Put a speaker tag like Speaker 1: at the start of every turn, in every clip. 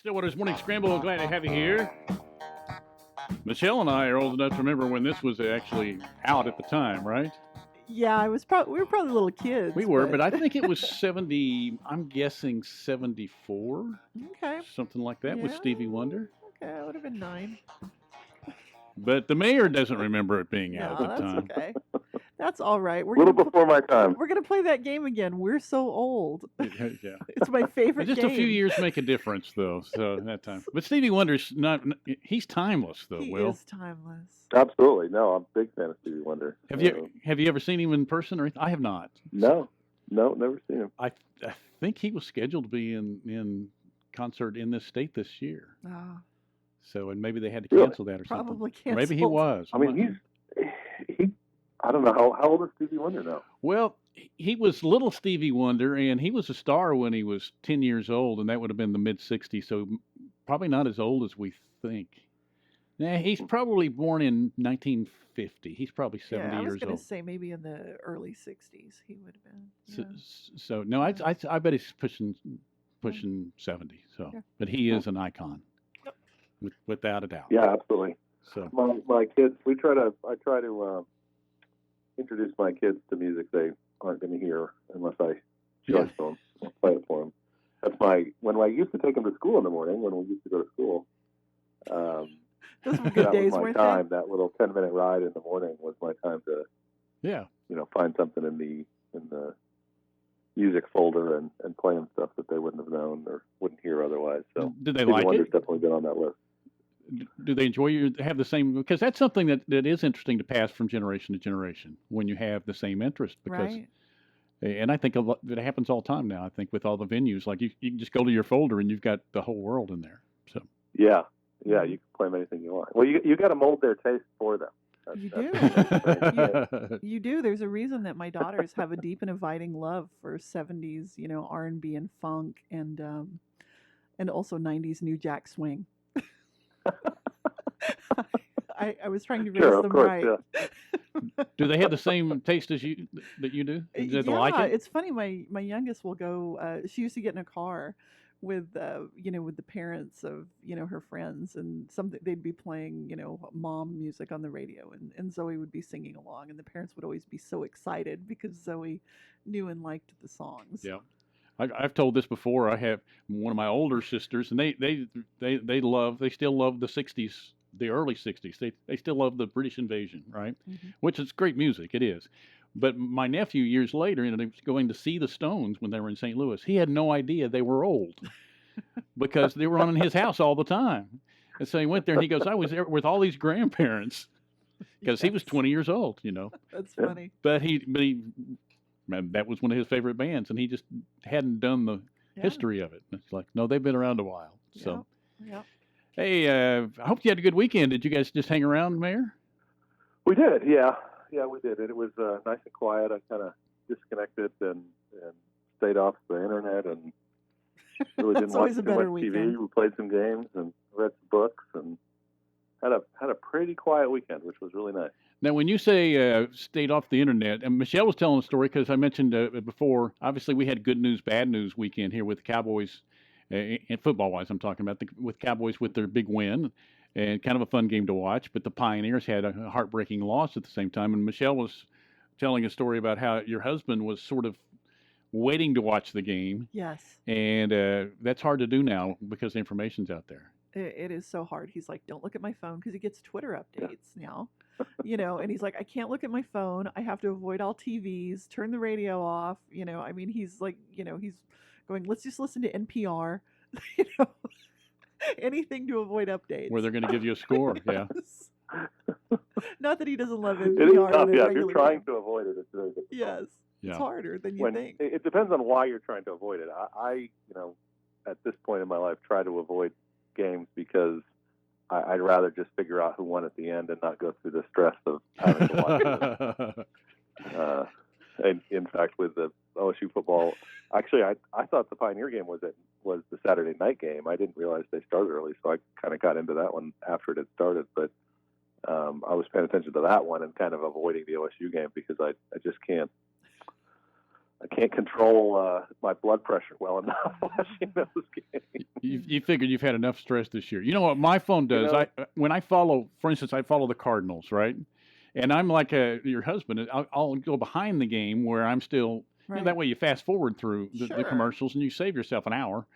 Speaker 1: Stillwater's Morning Scramble. Glad to have you here. Michelle and I are old enough to remember when this was actually out at the time, right?
Speaker 2: Yeah, I was we were probably little kids.
Speaker 1: We were, but I think it was 70, I'm guessing 74,
Speaker 2: okay,
Speaker 1: something like that, with
Speaker 2: Yeah.
Speaker 1: Stevie Wonder.
Speaker 2: Okay, I would have been 9.
Speaker 1: But the mayor doesn't remember it being out
Speaker 2: No,
Speaker 1: at the
Speaker 2: that's
Speaker 1: time.
Speaker 2: okay. That's all right.
Speaker 3: A little before my time.
Speaker 2: We're gonna play that game again. We're so old.
Speaker 1: Yeah.
Speaker 2: It's my favorite
Speaker 1: Just
Speaker 2: game.
Speaker 1: a few years make a difference, though. So that time, but Stevie Wonder's not—he's timeless, though.
Speaker 2: He
Speaker 1: Will
Speaker 2: is timeless.
Speaker 3: Absolutely. No, I'm a big fan of Stevie Wonder.
Speaker 1: have you ever seen him in person or anything? I have not.
Speaker 3: No, never seen him.
Speaker 1: I think he was scheduled to be in concert in this state this year.
Speaker 2: Ah,
Speaker 1: So, and maybe they had to
Speaker 3: Really?
Speaker 1: cancel that or something.
Speaker 2: probably
Speaker 1: Or
Speaker 2: canceled.
Speaker 1: maybe he was.
Speaker 3: I mean, he. I don't know how old is Stevie Wonder now.
Speaker 1: Well, he was little Stevie Wonder, and he was a star when he was 10 years old, and that would have been the mid 60s. So, probably not as old as we think. Nah, he's probably born in 1950. He's probably 70
Speaker 2: yeah, I was
Speaker 1: years
Speaker 2: gonna
Speaker 1: old.
Speaker 2: say maybe in the early 60s he would have been.
Speaker 1: So,
Speaker 2: Yeah.
Speaker 1: so no, I bet he's pushing 70. So,
Speaker 2: Yeah.
Speaker 1: but he is an icon,
Speaker 2: Yep.
Speaker 1: without a doubt.
Speaker 3: Yeah, absolutely.
Speaker 1: So,
Speaker 3: My kids, I try to introduce my kids to music they aren't going to hear unless I show it to them or play it for them. That's when I used to take them to school in the morning, when we used to go to school.
Speaker 2: Those were good
Speaker 3: that
Speaker 2: days,
Speaker 3: was my
Speaker 2: weren't
Speaker 3: time. That little 10-minute ride in the morning was my time to,
Speaker 1: yeah.
Speaker 3: find something in the music folder and play them stuff that they wouldn't have known or wouldn't hear otherwise. So
Speaker 1: Did they
Speaker 3: Stevie
Speaker 1: like
Speaker 3: Wonder's
Speaker 1: it?
Speaker 3: definitely been on that list.
Speaker 1: Do they enjoy have the same? Because that's something that is interesting to pass from generation to generation when you have the same interest. Because,
Speaker 2: Right.
Speaker 1: and I think that happens all the time now. I think with all the venues, like you can just go to your folder and you've got the whole world in there. So
Speaker 3: Yeah, you can play them anything you want. Well, you got to mold their taste for them.
Speaker 2: You
Speaker 3: That's
Speaker 2: You do. There's a reason that my daughters have a deep and abiding love for 70s, R&B and funk, and also 90s New Jack Swing. I was trying to raise
Speaker 3: Sure, of
Speaker 2: them
Speaker 3: course,
Speaker 2: right.
Speaker 3: yeah.
Speaker 1: do they have the same taste as you that you do? Do they
Speaker 2: Yeah,
Speaker 1: like it?
Speaker 2: it's funny. My youngest will go. She used to get in a car with with the parents of her friends, and something they'd be playing mom music on the radio, and Zoe would be singing along, and the parents would always be so excited because Zoe knew and liked the songs.
Speaker 1: Yeah. I've told this before. I have one of my older sisters, and they still love the '60s, the early '60s. They still love the British invasion, right?
Speaker 2: Mm-hmm.
Speaker 1: Which is great music. It is. But my nephew, years later, he was going to see the Stones when they were in St. Louis. He had no idea they were old because they were on in his house all the time. And so he went there, and he goes, "I was there with all these grandparents," because he was 20 years old,
Speaker 2: That's funny.
Speaker 1: But that was one of his favorite bands, and he just hadn't done the
Speaker 2: Yeah.
Speaker 1: history of it. It's like, no, they've been around a while. So,
Speaker 2: Yep.
Speaker 1: hey, I hope you had a good weekend. Did you guys just hang around, Mayor?
Speaker 3: We did, yeah, we did. It was nice and quiet. I kind of disconnected and stayed off the internet and really didn't
Speaker 2: That's
Speaker 3: watch
Speaker 2: always a
Speaker 3: too much
Speaker 2: better
Speaker 3: TV.
Speaker 2: weekend.
Speaker 3: We played some games and read some books and had a pretty quiet weekend, which was really nice.
Speaker 1: Now, when you say stayed off the internet, and Michelle was telling a story because I mentioned before, obviously we had good news, bad news weekend here with the Cowboys, and football-wise I'm talking about, with Cowboys with their big win, and kind of a fun game to watch, but the Pioneers had a heartbreaking loss at the same time, and Michelle was telling a story about how your husband was sort of waiting to watch the game,
Speaker 2: Yes.
Speaker 1: and that's hard to do now because the information's out there.
Speaker 2: It is so hard. He's like, don't look at my phone because he gets Twitter updates now, and he's like, I can't look at my phone. I have to avoid all TVs, turn the radio off. I mean, he's like, he's going, let's just listen to NPR, anything to avoid updates.
Speaker 1: Where they're going to give you a score, yeah.
Speaker 2: Not that he doesn't love
Speaker 3: It is
Speaker 2: NPR.
Speaker 3: tough,
Speaker 2: or the
Speaker 3: yeah. If you're
Speaker 2: regular
Speaker 3: trying
Speaker 2: one.
Speaker 3: to avoid it, it's very difficult.
Speaker 2: Yes.
Speaker 1: Yeah.
Speaker 2: It's harder than you think.
Speaker 3: It depends on why you're trying to avoid it. I at this point in my life, try to avoid games because I'd rather just figure out who won at the end and not go through the stress of having to watch it. And in fact, with the OSU football, actually, I thought the Pioneer game was the Saturday night game. I didn't realize they started early, so I kind of got into that one after it had started. But I was paying attention to that one and kind of avoiding the OSU game because I just can't. I can't control my blood pressure well enough watching those games.
Speaker 1: You figured you've had enough stress this year. You know what my phone does? When I follow, for instance, I follow the Cardinals, right? And I'm like your husband. I'll go behind the game where I'm still.
Speaker 2: Right.
Speaker 1: That way you fast forward through the
Speaker 2: Sure.
Speaker 1: commercials and you save yourself an hour.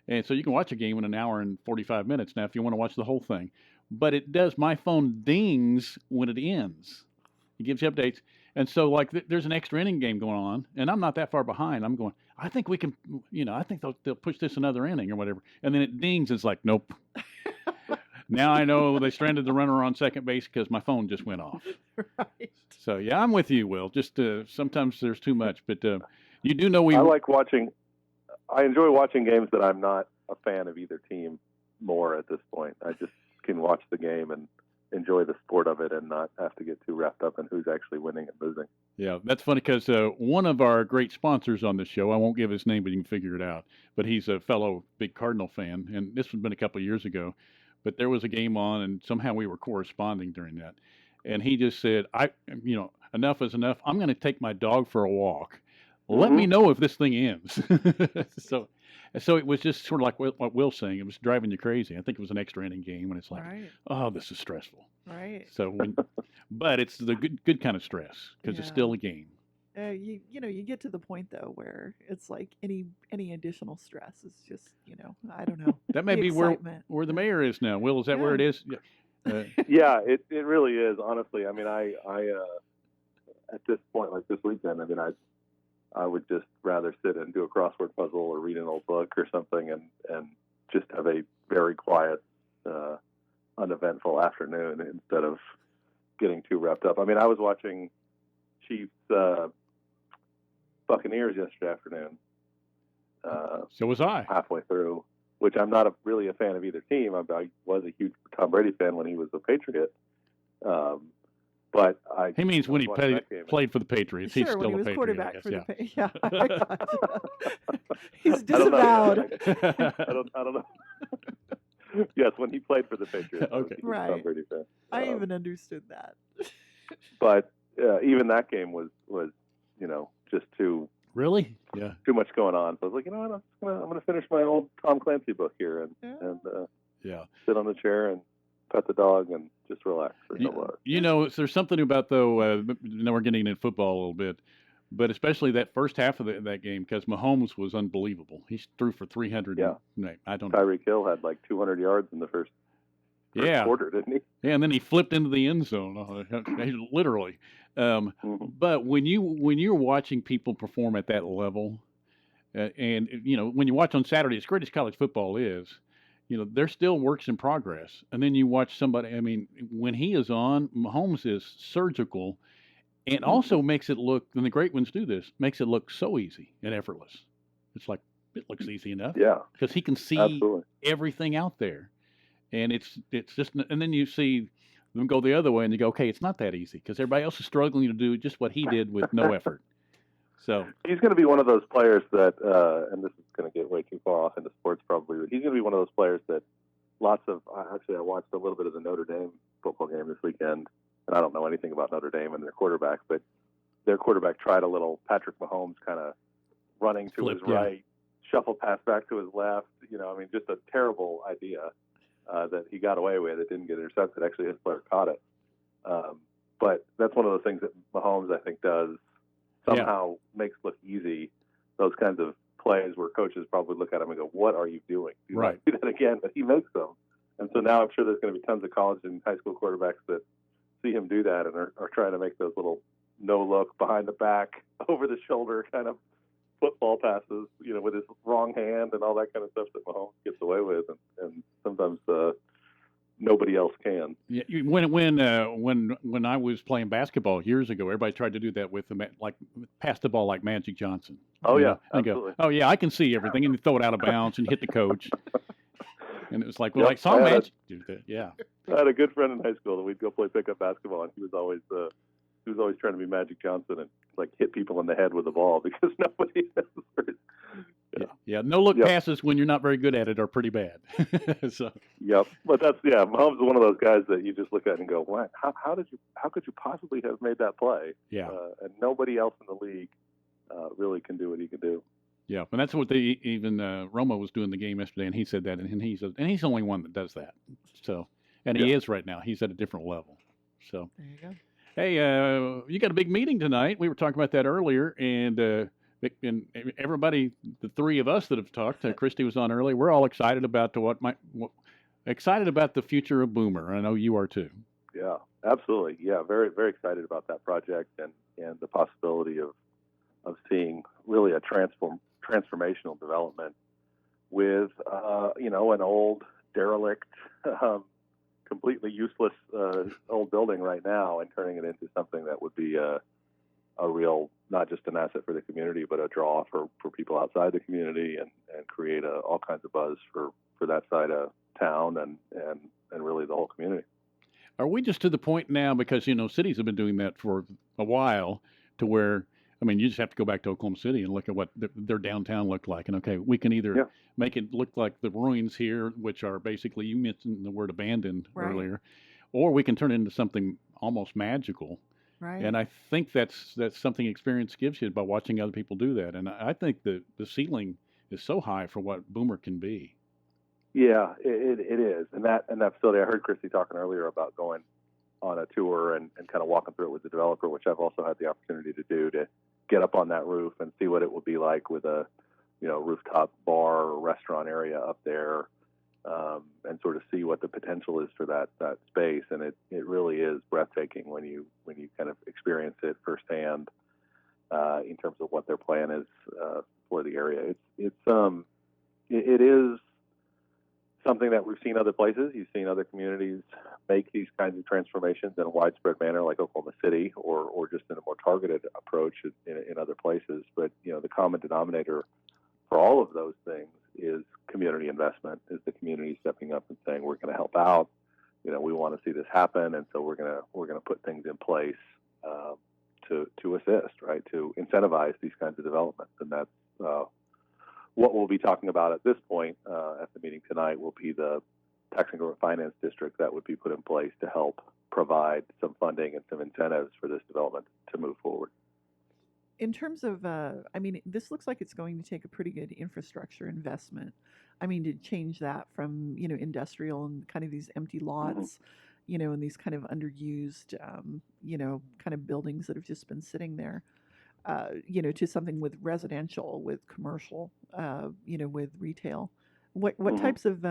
Speaker 1: And so you can watch a game in an hour and 45 minutes now if you want to watch the whole thing. But it does, my phone dings when it ends. It gives you updates. And so, like, there's an extra inning game going on, and I'm not that far behind. I'm going, I think we can, I think they'll push this another inning or whatever. And then it dings. It's like, nope. Now I know they stranded the runner on second base because my phone just went off.
Speaker 2: Right.
Speaker 1: So, yeah, I'm with you, Will. Just sometimes there's too much. But you do know
Speaker 3: I enjoy watching games that I'm not a fan of either team more at this point. I just can watch the game and enjoy the sport of it and not have to get too wrapped up in who's actually winning and losing.
Speaker 1: Yeah, that's funny because one of our great sponsors on the show, I won't give his name, but you can figure it out, but he's a fellow big Cardinal fan, and this has been a couple of years ago, but there was a game on, and somehow we were corresponding during that, and he just said, enough is enough. I'm going to take my dog for a walk. Let me know if this thing ends. So it was just sort of like what Will's saying. It was driving you crazy. I think it was an extra inning game, and it's like,
Speaker 2: Right.
Speaker 1: oh, this is stressful.
Speaker 2: Right.
Speaker 1: So, but it's the good kind of stress because it's still a game.
Speaker 2: You get to the point though where it's like any additional stress is just I don't know.
Speaker 1: That may
Speaker 2: the
Speaker 1: be where
Speaker 2: excitement.
Speaker 1: the mayor is now. Will, is that where it is? Yeah.
Speaker 3: Yeah, it really is. Honestly, I mean, I at this point, like this weekend, I mean, I would just rather sit and do a crossword puzzle or read an old book or something and just have a very quiet, uneventful afternoon instead of getting too wrapped up. I mean, I was watching Chiefs Buccaneers yesterday afternoon.
Speaker 1: So was I.
Speaker 3: Halfway through, which I'm not really a fan of either team. I was a huge Tom Brady fan when he was a Patriot. But
Speaker 1: he means when he played for the Patriots.
Speaker 2: Sure,
Speaker 1: He's still
Speaker 2: when he was
Speaker 1: a Patriot.
Speaker 2: quarterback for
Speaker 1: yeah.
Speaker 2: the yeah. I gotcha. He's disavowed.
Speaker 3: I don't know. Yes, when he played for the Patriots.
Speaker 1: Okay.
Speaker 2: Right.
Speaker 3: Tom Brady fan.
Speaker 2: I even understood that.
Speaker 3: But even that game was just too much going on. So I was like, I'm gonna finish my old Tom Clancy book here and sit on the chair and pet the dog and just relax for a couple hours.
Speaker 1: There's something about though. Now we're getting into football a little bit, but especially that first half of that game because Mahomes was unbelievable. He threw for 300.
Speaker 3: Yeah.
Speaker 1: I don't know.
Speaker 3: Tyreek Hill had like 200 yards in the first quarter, didn't he?
Speaker 1: Yeah, and then he flipped into the end zone, literally. But when you're watching people perform at that level, and when you watch on Saturday, as great as college football is, they're still works in progress. And then you watch somebody. I mean, when he is on, Mahomes is surgical, and also makes it look. And the great ones do this, makes it look so easy and effortless. It's like it looks easy enough.
Speaker 3: Yeah,
Speaker 1: because he can see everything out there. And it's just, and then you see them go the other way, and you go, okay, it's not that easy because everybody else is struggling to do just what he did with no effort. So
Speaker 3: he's going to be one of those players that, and this is going to get way too far off into sports probably, but he's going to be one of those players that I watched a little bit of the Notre Dame football game this weekend, and I don't know anything about Notre Dame and their quarterback, but their quarterback tried a little Patrick Mahomes kind of running to his right, shuffle pass back to his left. Just a terrible idea. That he got away with. It didn't get intercepted. Actually, his player caught it. But that's one of those things that Mahomes, I think, does somehow makes look easy. Those kinds of plays where coaches probably look at him and go, "What are you doing? Do not do that again." But he makes them. And so now I'm sure there's going to be tons of college and high school quarterbacks that see him do that and are trying to make those little no-look, behind the back, over the shoulder kind of football passes, with his wrong hand and all that kind of stuff that Mahomes gets away with, and sometimes nobody else can.
Speaker 1: Yeah, when I was playing basketball years ago, everybody tried to do that with pass the ball like Magic Johnson.
Speaker 3: Oh yeah,
Speaker 1: absolutely. Go, oh yeah, I can see everything, and you throw it out of bounds and hit the coach. And it was like, well, I saw Magic do that. Yeah.
Speaker 3: I had a good friend in high school that we'd go play pickup basketball, and he was always trying to be Magic Johnson and hit people in the head with the ball because nobody knows.
Speaker 1: No-look passes when you're not very good at it are pretty bad. So.
Speaker 3: Yep, but Mahomes is one of those guys that you just look at and go, "What? How could you possibly have made that play?"
Speaker 1: Yeah,
Speaker 3: and nobody else in the league really can do what he can do.
Speaker 1: Yeah, and that's what they even Roma was doing the game yesterday, and he said that, and he says, and he's the only one that does that. So, and he
Speaker 3: Yeah.
Speaker 1: is right now. He's at a different level. So,
Speaker 2: There you go.
Speaker 1: hey, you got a big meeting tonight. We were talking about that earlier, and everybody, the three of us that have talked, Christy was on earlier. We're all excited about excited about the future of Boomer. I know you are too.
Speaker 3: Yeah, absolutely. Yeah, very, very excited about that project and the possibility of seeing really a transformational development with an old derelict, completely useless old building right now, and turning it into something that would be a real, not just an asset for the community, but a draw for people outside the community, and create all kinds of buzz for that side of town and really the whole community.
Speaker 1: Are we just to the point now, because cities have been doing that for a while, to where, I mean, you just have to go back to Oklahoma City and look at what their downtown looked like, and okay, we can either make it look like the ruins here, which are basically, you mentioned the word abandoned earlier, or we can turn it into something almost magical.
Speaker 2: Right.
Speaker 1: And I think that's something experience gives you by watching other people do that. And I think the ceiling is so high for what Boomer can be.
Speaker 3: Yeah, it is, and that facility. I heard Christy talking earlier about going on a tour and kind of walking through it with the developer, which I've also had the opportunity to do, to get up on that roof and see what it would be like with a rooftop bar or restaurant area up there, and sort of see what the potential is for that space. And it really is breathtaking when you kind of experience it firsthand, in terms of what their plan is for the area. It is something that we've seen other places. You've seen other communities make these kinds of transformations in a widespread manner, like Oklahoma City, or just in a more targeted approach in other places. But the common denominator for all of those things is community investment, is the community stepping up and saying, we're going to help out. We want to see this happen, and so we're going to put things in place to assist, right, to incentivize these kinds of developments. And that's what we'll be talking about at this point at the meeting tonight. Will be the tax and government finance district that would be put in place to help provide some funding and some incentives for this development to move forward.
Speaker 2: In terms of, this looks like it's going to take a pretty good infrastructure investment. I mean, to change that from, industrial and kind of these empty lots, and these kind of underused, kind of buildings that have just been sitting there, to something with residential, with commercial, with retail. What types of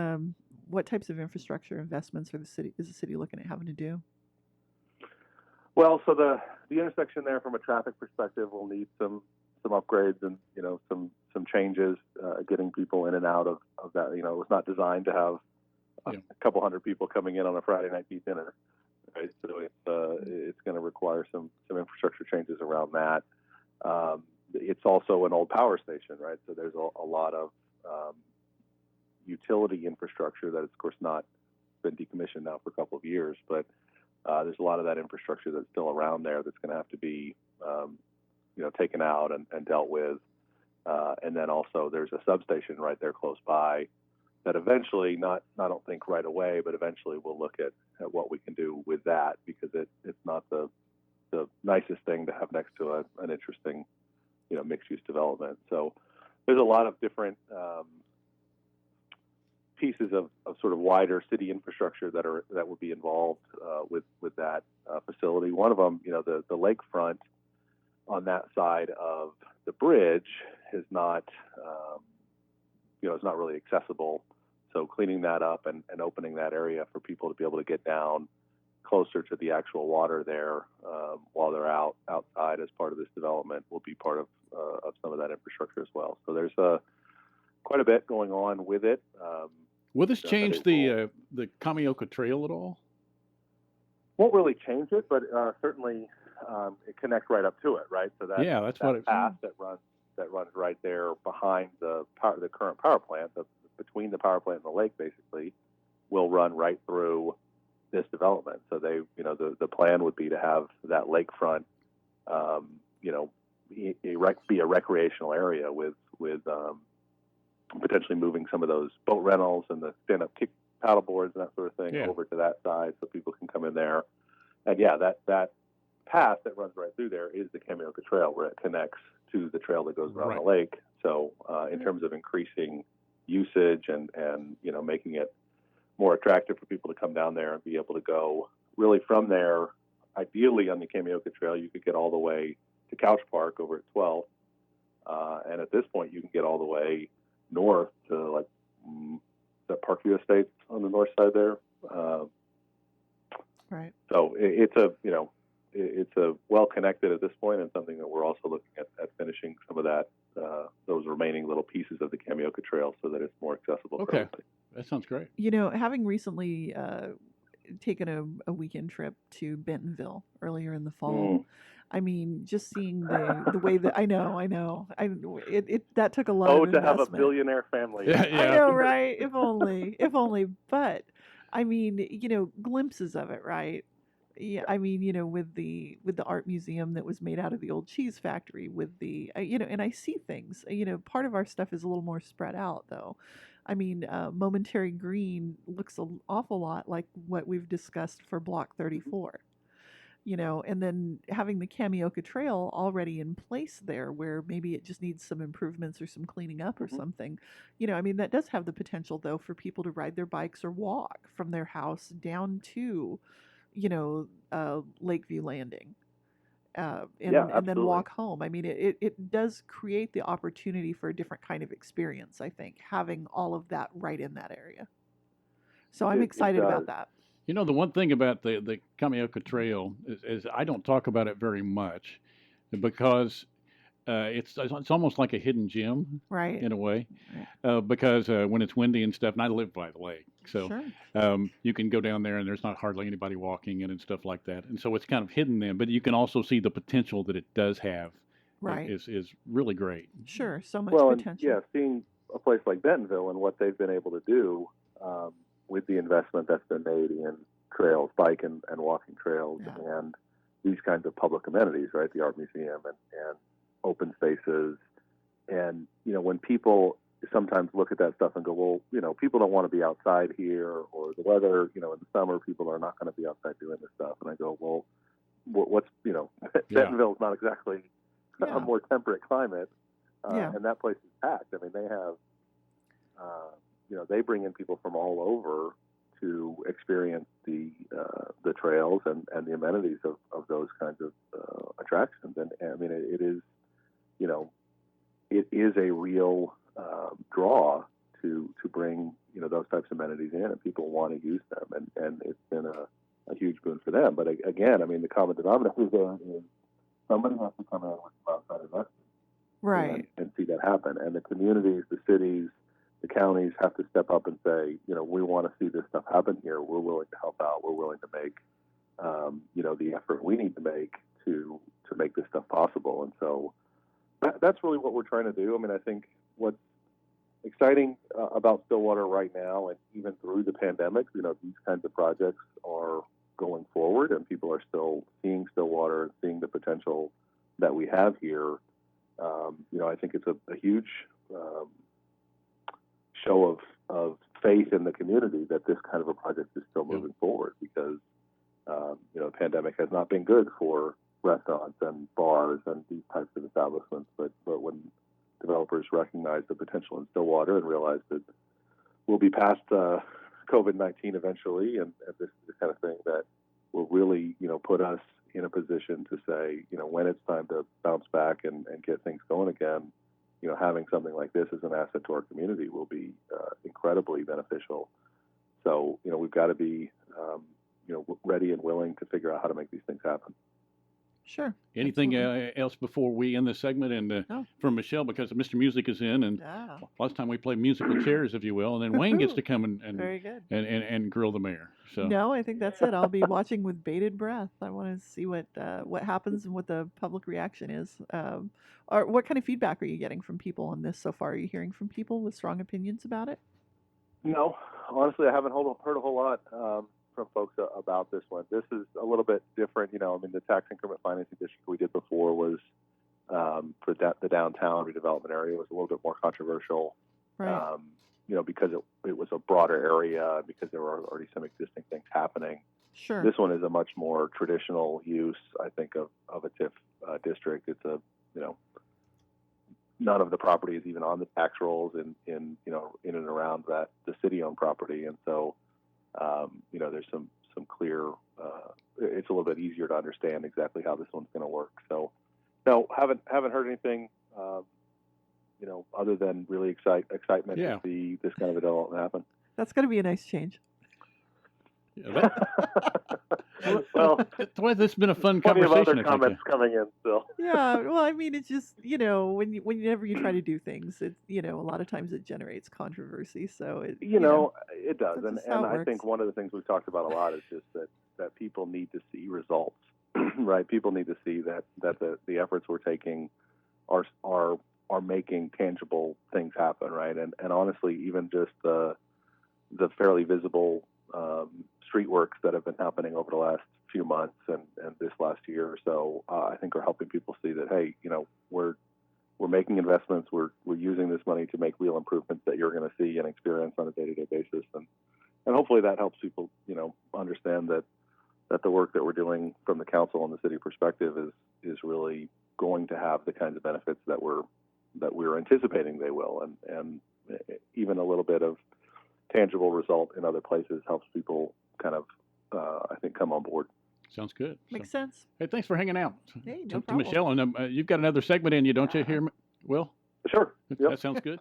Speaker 2: infrastructure investments is the city looking at having to do?
Speaker 3: Well, so the intersection there, from a traffic perspective, will need some upgrades and some changes, getting people in and out of that. It was not designed to have a couple hundred people coming in on a Friday night beat dinner, right? So it's going to require some infrastructure changes around that. It's also an old power station, right? So there's a lot of utility infrastructure that has, of course, not been decommissioned now for a couple of years, but there's a lot of that infrastructure that's still around there that's going to have to be, taken out and dealt with. And then also there's a substation right there close by that eventually, I don't think right away, but eventually we'll look at what we can do with that, because it's not the nicest thing to have next to an interesting, mixed-use development. So there's a lot of different pieces of sort of wider city infrastructure that would be involved with that facility. One of them, the lakefront on that side of the bridge is not, it's not really accessible. So cleaning that up and opening that area for people to be able to get down closer to the actual water there while they're outside as part of this development will be part of some of that infrastructure as well. So there's quite a bit going on with it.
Speaker 1: Will this change the Kamioka Trail at all?
Speaker 3: Won't really change it, but certainly it connects right up to it, right? So that's what it path that runs right there behind the current power plant, between the power plant and the lake, basically, will run right through this development. So the plan would be to have that lakefront, be a recreational area with potentially moving some of those boat rentals and the stand-up kick paddle boards and that sort of thing over to that side, so people can come in there. And that path that runs right through there is the Kamioka Trail, where it connects to the trail that goes around
Speaker 1: Right.
Speaker 3: the lake. So in terms of increasing usage and making it more attractive for people to come down there and be able to go really from there, ideally on the Kamioka Trail, you could get all the way to Couch Park over at 12th. And at this point, you can get all the way north to like the Parkview Estates on the north side there.
Speaker 2: Right.
Speaker 3: So it's a well connected at this point, and something that we're also looking at finishing some of that those remaining little pieces of the Kamioka Trail so that it's more accessible.
Speaker 1: Okay.
Speaker 3: For everybody.
Speaker 1: That sounds great.
Speaker 2: Having recently taken a weekend trip to Bentonville earlier in the fall. I mean, just seeing the way that I know, that took a lot of investment.
Speaker 3: To have a billionaire family.
Speaker 1: Yeah.
Speaker 2: I know, right? If only. But I mean, glimpses of it, right? Yeah, I mean, with the art museum that was made out of the old cheese factory, with the and I see things. Part of our stuff is a little more spread out, though. I mean, Momentary Green looks an awful lot like what we've discussed for Block 34. And then having the Kamioka Trail already in place there, where maybe it just needs some improvements or some cleaning up or something. I mean, that does have the potential, though, for people to ride their bikes or walk from their house down to, Lakeview Landing. And then walk home. I mean, it does create the opportunity for a different kind of experience, I think, having all of that right in that area. So I'm excited about that.
Speaker 1: The one thing about the Kamioka Trail is I don't talk about it very much because it's almost like a hidden gem,
Speaker 2: right?
Speaker 1: In a way, because when it's windy and stuff, and I live by the lake, so
Speaker 2: sure.
Speaker 1: You can go down there and there's not hardly anybody walking in and stuff like that, and so it's kind of hidden then. But you can also see the potential that it does have.
Speaker 2: Right.
Speaker 1: Is really great.
Speaker 2: Sure, so much potential.
Speaker 3: And, seeing a place like Bentonville and what they've been able to do with the investment that's been made in trails, bike and walking trails, and these kinds of public amenities, right? The art museum and open spaces. And, when people sometimes look at that stuff and go, well, people don't want to be outside here, or the weather, in the summer, people are not going to be outside doing this stuff. And I go, well, what's, Bentonville is not exactly a more temperate climate. And that place is packed. I mean, they have, they bring in people from all over to experience the trails and the amenities of those kinds of attractions. And I mean, it is, it is a real draw to bring, those types of amenities in, and people want to use them. And it's been a huge boon for them. But again, I mean, the common denominator there is somebody has to come in with some outside investment.
Speaker 2: Right.
Speaker 3: And see that happen. And the communities, the cities, the counties have to step up and say, we want to see this stuff happen here. We're willing to help out. We're willing to make, the effort we need to make to make this stuff possible. And so that's really what we're trying to do. I mean, I think what's exciting about Stillwater right now, and even through the pandemic, these kinds of projects are going forward, and people are still seeing Stillwater and seeing the potential that we have here. I think it's a huge show of faith in the community that this kind of a project is still moving forward, because the pandemic has not been good for restaurants and bars and these types of establishments. But when developers recognize the potential in Stillwater and realize that we'll be past COVID-19 eventually, and this is the kind of thing that will really put us in a position to say, when it's time to bounce back and get things going again, having something like this as an asset to our community will be incredibly beneficial. So, we've got to be, ready and willing to figure out how to make these things happen.
Speaker 2: Sure.
Speaker 1: Anything else before we end this segment? And from Michelle, because Mr. Music is in, and last time we played musical chairs, if you will, and then Wayne gets to come and
Speaker 2: very good.
Speaker 1: and grill the mayor. So
Speaker 2: no, I think that's it. I'll be watching with bated breath. I want to see what happens and what the public reaction is. Or what kind of feedback are you getting from people on this so far? Are you hearing from people with strong opinions about it?
Speaker 3: No, honestly, I haven't heard a whole lot from folks about this one. This is a little bit different. I mean, the tax increment financing district we did before was for the downtown redevelopment area was a little bit more controversial.
Speaker 2: Right.
Speaker 3: Because it was a broader area, because there were already some existing things happening.
Speaker 2: Sure.
Speaker 3: This one is a much more traditional use, I think, of a TIF district. It's a, none of the property is even on the tax rolls in and around the city-owned property, and so there's some clear. It's a little bit easier to understand exactly how this one's going to work. So, no, haven't heard anything. Other than really excitement to see this kind of a development happen.
Speaker 2: That's going to be a nice change.
Speaker 1: Yeah, well, this has been a fun conversation.
Speaker 3: Plenty of other comments coming in still.
Speaker 2: Yeah, well, I mean, it's just whenever you try to do things, it a lot of times it generates controversy. So
Speaker 3: it does, and I think one of the things we've talked about a lot is just that people need to see results, right? People need to see that the efforts we're taking are making tangible things happen, right? And honestly, even just the fairly visible street works that have been happening over the last few months and this last year or so, I think are helping people see that, hey, we're making investments, we're using this money to make real improvements that you're going to see and experience on a day-to-day basis, and hopefully that helps people, understand that the work that we're doing from the council and the city perspective is really going to have the kinds of benefits that we're anticipating they will, and even a little bit of tangible result in other places helps people kind of, I think, come on board.
Speaker 1: Sounds good.
Speaker 2: Makes sense.
Speaker 1: Hey, thanks for hanging out.
Speaker 2: Hey, no
Speaker 1: to Michelle, and you've got another segment in you, don't you? Here, Will?
Speaker 3: Sure.
Speaker 1: Yep. That sounds good.